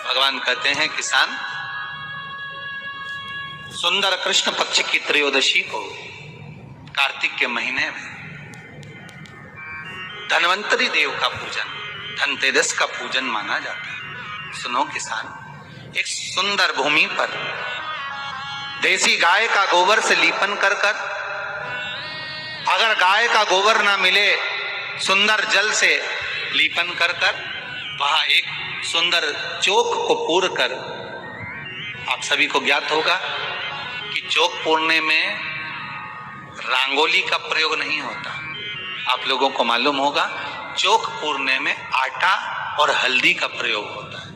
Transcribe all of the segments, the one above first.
भगवान कहते हैं किसान, सुंदर कृष्ण पक्ष की त्रयोदशी को कार्तिक के महीने में धन्वंतरी देव का पूजन, धनतेरस का पूजन माना जाता है। सुनो किसान, एक सुंदर भूमि पर देसी गाय का गोबर से लीपन कर कर, अगर गाय का गोबर ना मिले सुंदर जल से लीपन कर कर वहां एक सुंदर चौक को पूर कर, आप सभी को ज्ञात होगा कि चौक पूरने में रंगोली का प्रयोग नहीं होता। आप लोगों को मालूम होगा चौक पूरने में आटा और हल्दी का प्रयोग होता है।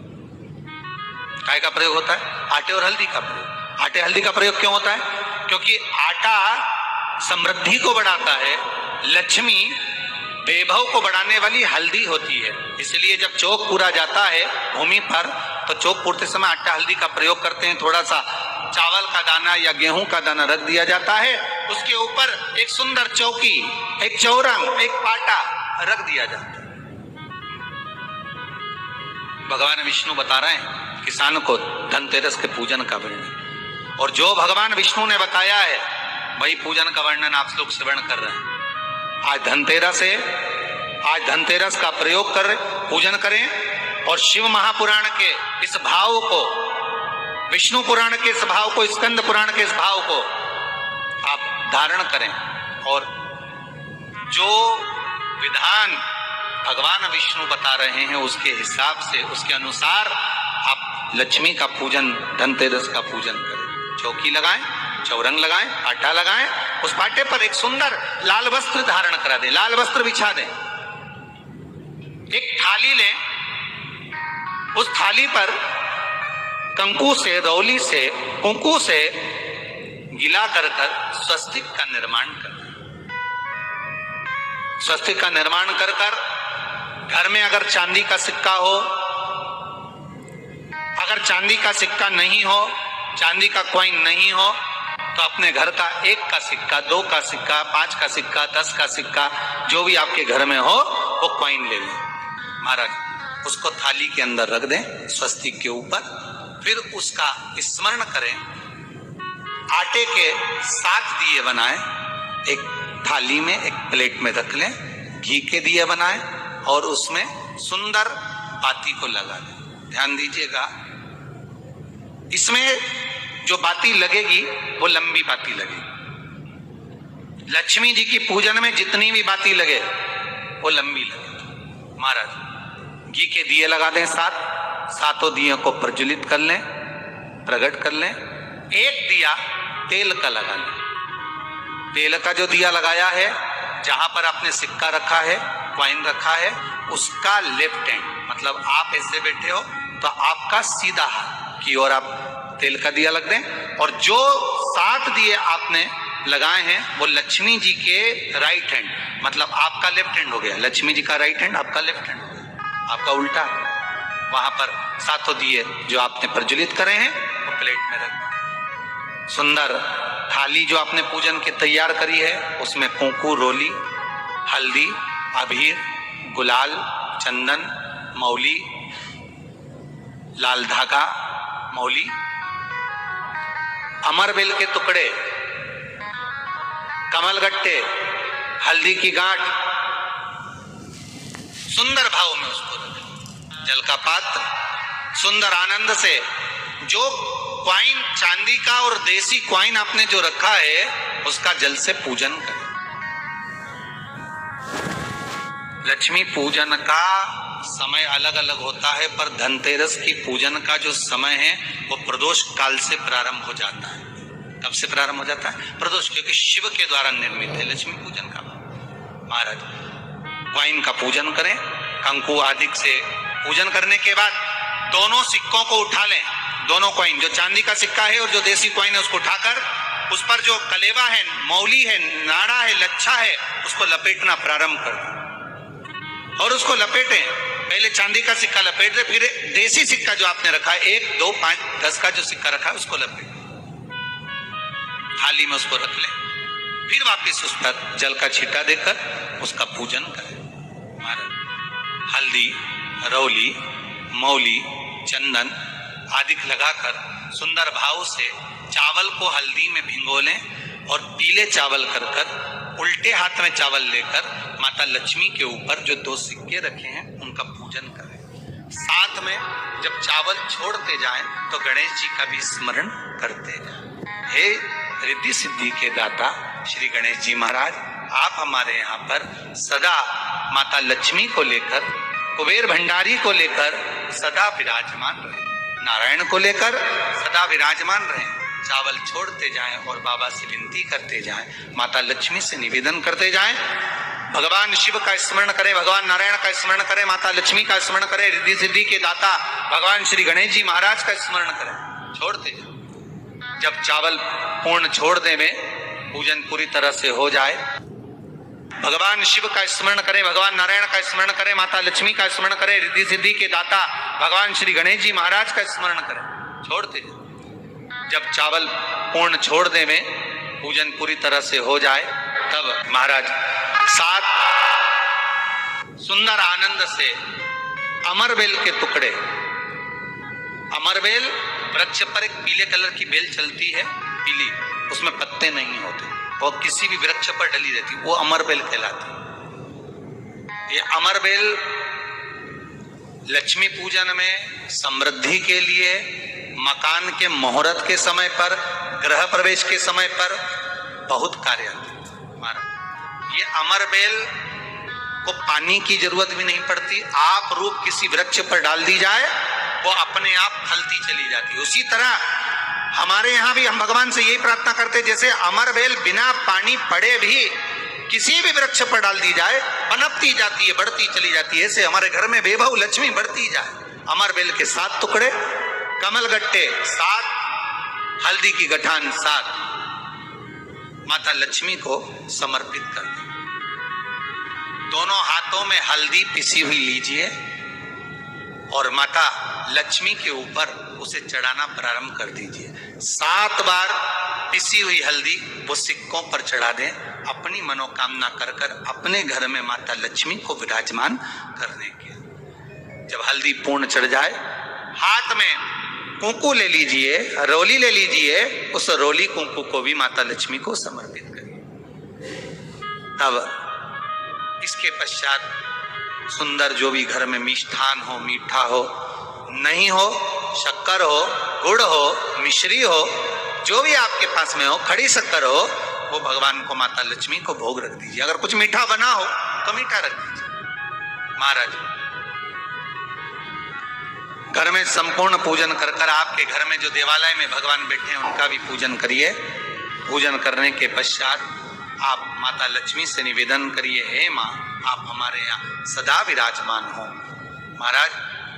काय का प्रयोग होता है? आटे और हल्दी का प्रयोग। आटे हल्दी का प्रयोग क्यों होता है? क्योंकि आटा समृद्धि को बढ़ाता है, लक्ष्मी वैभव को बढ़ाने वाली हल्दी होती है। इसलिए जब चौक पूरा जाता है भूमि पर तो चौक पूरते समय आटा हल्दी का प्रयोग करते हैं। थोड़ा सा चावल का दाना या गेहूं का दाना रख दिया जाता है, उसके ऊपर एक सुंदर चौकी, एक चौरंग, एक पाटा रख दिया जाता है। भगवान विष्णु बता रहे हैं किसान को धनतेरस के पूजन का वर्णन, और जो भगवान विष्णु ने बताया है वही पूजन का वर्णन आप लोग श्रवण कर रहे हैं। आज धनतेरस का प्रयोग कर पूजन करें और शिव महापुराण के इस भाव को, विष्णु पुराण के इस भाव को, स्कंद पुराण के इस भाव को आप धारण करें, और जो विधान भगवान विष्णु बता रहे हैं उसके हिसाब से, उसके अनुसार आप लक्ष्मी का पूजन, धनतेरस का पूजन करें। चौकी लगाएं, चौरंग लगाएं, आटा लगाएं, उस पाटे पर एक सुंदर लाल वस्त्र धारण करा दें, लाल वस्त्र बिछा दें। एक थाली लें, उस थाली पर कंकु से, रौली से, कुंकू से गिला कर स्वस्तिक का निर्माण कर, स्वस्तिक का निर्माण कर घर में अगर चांदी का सिक्का हो, अगर चांदी का सिक्का नहीं हो, चांदी का कॉइन नहीं हो, तो अपने घर का 1 का सिक्का, 2 का सिक्का, 5 का सिक्का, 10 का सिक्का, जो भी आपके घर में हो वो कॉइन ले लें महाराज, उसको थाली के अंदर रख दें स्वस्तिक के ऊपर। फिर उसका स्मरण करें, आटे के 7 दिए बनाएं, एक थाली में, एक प्लेट में रख लें, घी के दिए बनाएं और उसमें सुंदर बाती को लगा दें। ध्यान दीजिएगा, इसमें जो बाती लगेगी वो लंबी बाती लगेगी। लक्ष्मी जी की पूजन में जितनी भी बाती लगे वो लंबी लगे। महाराज घी के दिए लगा दें 7, सातों दियों को प्रज्वलित कर लें, प्रकट कर लें। एक दिया तेल का लगा लें। तेल का जो दिया लगाया है, जहां पर आपने सिक्का रखा है, कॉइन रखा है, उसका लेफ्ट हैंड, मतलब आप ऐसे बैठे हो तो आपका सीधा हाथ की ओर आप तेल का दिया लग दें। और जो 7 दिए आपने लगाए हैं वो लक्ष्मी जी के राइट हैंड, मतलब आपका लेफ्ट हैंड हो गया, लक्ष्मी जी का राइट हैंड, आपका लेफ्ट हैंड हो गया, आपका उल्टा। वहां पर 7 दिए जो आपने प्रज्वलित करे हैं वो प्लेट में रख दें। सुंदर थाली जो आपने पूजन की तैयार करी है उसमें कुंकू, रोली, हल्दी, अबीर, गुलाल, चंदन, मौली, लाल धागा, मौली, अमरबेल के टुकड़े, कमलगट्टे, हल्दी की गांठ, सुंदर भाव में उसको रखें। जल का पात्र सुंदर आनंद से, जो क्वाइन चांदी का और देसी क्वाइन आपने जो रखा है उसका जल से पूजन करें। लक्ष्मी पूजन का समय अलग अलग होता है, पर धनतेरस की पूजन का जो समय है वो प्रदोष काल से प्रारंभ हो जाता है। कब से प्रारंभ हो जाता है? प्रदोष, क्योंकि शिव के द्वारा निर्मित है लक्ष्मी पूजन का। महाराज क्वाइन का पूजन करें, कंकु आदि से पूजन करने के बाद दोनों सिक्कों को उठा लें, दोनों कॉइन, जो चांदी का सिक्का है और जो देसी कॉइन है उसको उठाकर उस पर जो कलेवा है, मौली है, नाड़ा है, लच्छा है, उसको लपेटना प्रारंभ कर दें और उसको लपेटें। पहले चांदी का सिक्का लपेट दे, फिर देसी सिक्का जो आपने रखा है 1, 2, 5, 10 का जो सिक्का रखा है उसको लपेट थाली में उसको रख ले। फिर वापस उस पर जल का छींटा देकर उसका पूजन करें। महाराज हल्दी, रौली, मौली, चंदन आदि लगाकर सुंदर भाव से चावल को हल्दी में भिगो लें और पीले चावल कर उल्टे हाथ में चावल लेकर माता लक्ष्मी के ऊपर जो 2 सिक्के रखे हैं उनका पूजन करें। साथ में जब चावल छोड़ते जाएं तो गणेश जी का भी स्मरण करते जाएं। हे रिद्धि सिद्धि के दाता श्री गणेश जी महाराज, आप हमारे यहाँ पर सदा माता लक्ष्मी को लेकर, कुबेर भंडारी को लेकर सदा विराजमान रहे, नारायण को लेकर सदा विराजमान रहे। चावल छोड़ते जाएं और बाबा से विनती करते जाएं, माता लक्ष्मी से निवेदन करते जाएं, भगवान शिव का स्मरण करें, भगवान नारायण का स्मरण करें, माता लक्ष्मी का स्मरण करें, रिद्धि सिद्धि के दाता भगवान श्री गणेश जी महाराज का स्मरण करें, छोड़ते जाएं। जब चावल पूर्ण छोड़ दें, पूजन पूरी तरह से हो जाए, भगवान शिव का स्मरण करें, भगवान नारायण का स्मरण करें, माता लक्ष्मी का स्मरण करें, रिद्धि सिद्धि के दाता भगवान श्री गणेश जी महाराज का स्मरण करें, छोड़ते जाएं। जब चावल पूर्ण छोड़ दें, पूजन पूरी तरह से हो जाए, तब महाराज 7 सुंदर आनंद से अमरबेल के टुकड़े, अमरबेल वृक्ष पर एक पीले कलर की बेल चलती है, पीली, उसमें पत्ते नहीं होते और किसी भी वृक्ष पर डली रहती, वो अमरबेल कहलाती। ये अमरबेल लक्ष्मी पूजन में, समृद्धि के लिए, मकान के मुहूर्त के समय पर, गृह प्रवेश के समय पर बहुत कार्य आती है। ये अमरबेल को पानी की जरूरत भी नहीं पड़ती, आप रूप किसी वृक्ष पर डाल दी जाए वो अपने आप फलती चली जाती है। उसी तरह हमारे यहाँ भी हम भगवान से यही प्रार्थना करते, जैसे अमरबेल बिना पानी पड़े भी किसी भी वृक्ष पर डाल दी जाए पनपती जाती है, बढ़ती चली जाती है, ऐसे हमारे घर में वैभव लक्ष्मी बढ़ती जाए। अमरबेल के 7 टुकड़े, कमल गट्टे 7, हल्दी की गठान 7, माता लक्ष्मी को समर्पित कर दें। दोनों हाथों में हल्दी पिसी हुई लीजिए और माता लक्ष्मी के ऊपर उसे चढ़ाना प्रारंभ कर दीजिए। 7 बार पिसी हुई हल्दी वो सिक्कों पर चढ़ा दें, अपनी मनोकामना कर कर अपने घर में माता लक्ष्मी को विराजमान करने के। जब हल्दी पूर्ण चढ़ जाए, हाथ में कुंकू ले लीजिए, रोली ले लीजिए, उस रोली कुंकू को भी माता लक्ष्मी को समर्पित करिए। तब इसके पश्चात सुंदर जो भी घर में मिष्ठान हो, मीठा हो, नहीं हो, शक्कर हो, गुड़ हो, मिश्री हो, जो भी आपके पास में हो, खड़ी शक्कर हो, वो भगवान को, माता लक्ष्मी को भोग रख दीजिए। अगर कुछ मीठा बना हो तो मीठा रख दीजिए। महाराज घर में संपूर्ण पूजन कर कर आपके घर में जो देवालय में भगवान बैठे हैं उनका भी पूजन करिए। पूजन करने के पश्चात आप माता लक्ष्मी से निवेदन करिए, हे माँ आप हमारे यहाँ सदा विराजमान हो। महाराज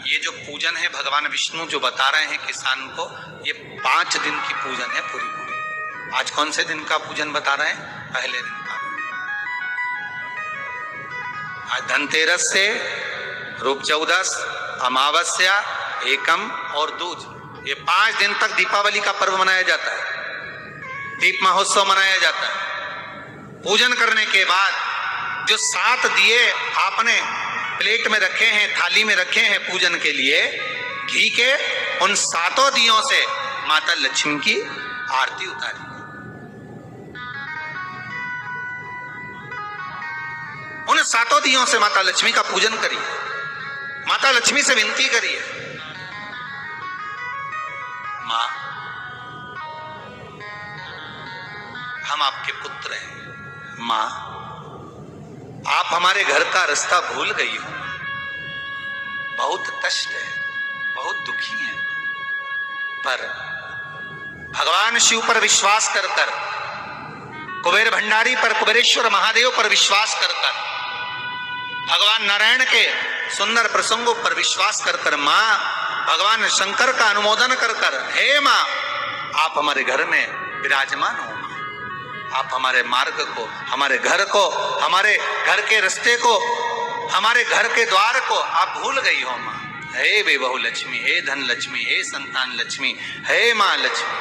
ये जो पूजन है भगवान विष्णु जो बता रहे हैं किसान को, ये 5 दिन की पूजन है पूरी पूरी। आज कौन से दिन का पूजन बता रहे हैं? पहले दिन का। आज धनतेरस से रूप चौदस, अमावस्या, एकम और दूज, ये 5 दिन तक दीपावली का पर्व मनाया जाता है, दीप महोत्सव मनाया जाता है। पूजन करने के बाद जो 7 दिए आपने प्लेट में रखे हैं, थाली में रखे हैं पूजन के लिए घी के, उन 7 दियों से माता लक्ष्मी की आरती उतारी। उन 7 दियों से माता लक्ष्मी का पूजन करिए, माता लक्ष्मी से विनती करिए, माँ हम आपके पुत्र हैं, माँ आप हमारे घर का रास्ता भूल गई हो, बहुत कष्ट है, बहुत दुखी है, पर भगवान शिव पर विश्वास कर कर, कुबेर भंडारी पर, कुबेरेश्वर महादेव पर विश्वास कर कर, भगवान नारायण के सुंदर प्रसंगों पर विश्वास कर कर, माँ भगवान शंकर का अनुमोदन कर कर, हे माँ आप हमारे घर में विराजमान हो, आप हमारे मार्ग को, हमारे घर को, हमारे घर के रास्ते को, हमारे घर के द्वार को आप भूल गई हो माँ। हे वैभव लक्ष्मी, हे धन लक्ष्मी, हे संतान लक्ष्मी, हे माँ लक्ष्मी,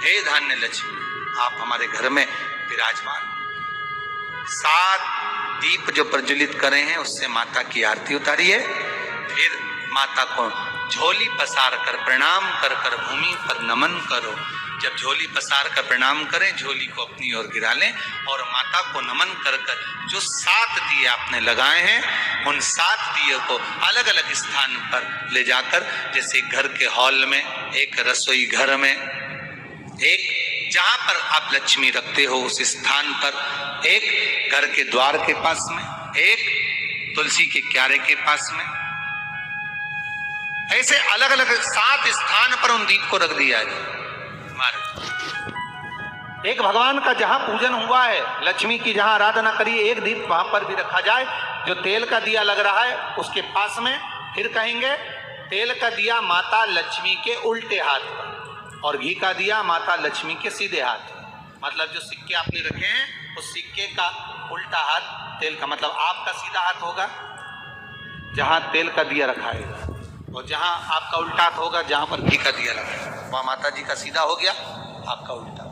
हे धान्य लक्ष्मी, आप हमारे घर में विराजमान। 7 दीप जो प्रज्वलित करे हैं उससे माता की आरती उतारिए, फिर माता को झोली पसार कर प्रणाम कर कर भूमि पर नमन करो। जब झोली पसार कर प्रणाम करें, झोली को अपनी ओर गिरा लें और माता को नमन कर कर जो 7 दिए आपने लगाए हैं, उन 7 दिए को अलग अलग स्थान पर ले जाकर, जैसे घर के हॉल में, एक रसोई घर में, एक जहां पर आप लक्ष्मी रखते हो उस स्थान पर, एक घर के द्वार के पास में, एक तुलसी के क्यारे के पास में, ऐसे अलग अलग 7 स्थान पर उन दीप को रख दिया जाए। एक भगवान का जहां पूजन हुआ है, लक्ष्मी की जहां आराधना करी, एक दीप वहां पर भी रखा जाए। जो तेल का दिया लग रहा है उसके पास में, फिर कहेंगे तेल का दिया माता लक्ष्मी के उल्टे हाथ पर और घी का दिया माता लक्ष्मी के सीधे हाथ। मतलब जो सिक्के आपने रखे हैं उस सिक्के का उल्टा हाथ तेल का, मतलब आपका सीधा हाथ होगा जहां तेल का दिया रखा है, और जहां आपका उल्टा हाथ होगा जहां पर घी का दिया लगा है, वहां माता जी का सीधा हो गया, आपका उल्टा।